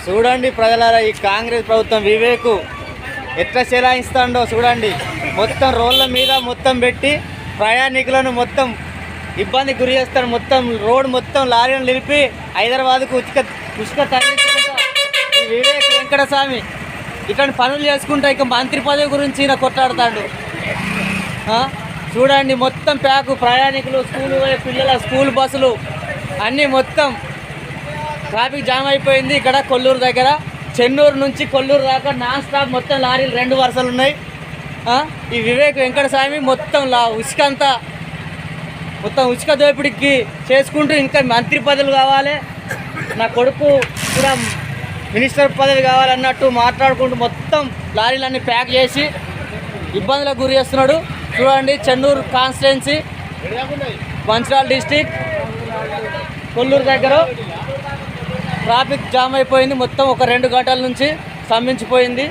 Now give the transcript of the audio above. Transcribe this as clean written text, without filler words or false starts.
చూడండి ప్రజలారా, ఈ కాంగ్రెస్ ప్రభుత్వం వివేకు ఎట్లా చెలాయిస్తాడో చూడండి. మొత్తం రోడ్ల మీద మొత్తం పెట్టి ప్రయాణికులను మొత్తం ఇబ్బంది గురి చేస్తాడు. మొత్తం రోడ్ మొత్తం లారీలను నిలిపి హైదరాబాద్కు ఉసుక తరలించుకుంటా ఈ వివేక్ వెంకటస్వామి ఇట్లాంటి పనులు చేసుకుంటా ఇక మంత్రి పదవి గురించి ఈయన కొట్లాడతాడు. చూడండి మొత్తం ప్యాకు ప్రయాణికులు, స్కూల్ పోయే పిల్లల స్కూల్ బస్సులు అన్నీ మొత్తం ట్రాఫిక్ జామ్ అయిపోయింది. ఇక్కడ కొల్లూరు దగ్గర చెన్నూరు నుంచి కొల్లూరు దాకా నాన్ స్టాప్ మొత్తం లారీలు 2 వరుసలు ఉన్నాయి. ఈ వివేక్ వెంకటస్వామి మొత్తం ఉసుక అంతా మొత్తం ఉసుక దోపిడికి చేసుకుంటూ ఇంకా మంత్రి పదవులు కావాలి, నా కొడుకు కూడా మినిస్టర్ పదవి కావాలన్నట్టు మాట్లాడుకుంటూ మొత్తం లారీలన్నీ ప్యాక్ చేసి ఇబ్బందులకు గురి చేస్తున్నాడు. చూడండి చెన్నూరు కాన్స్టిట్యున్సీ, మంచిర్యాల డిస్టిక్, కొల్లూరు దగ్గర ట్రాఫిక్ జామ్ అయిపోయింది. మొత్తం ఒక 2 గంటల నుంచి స్తంభించిపోయింది.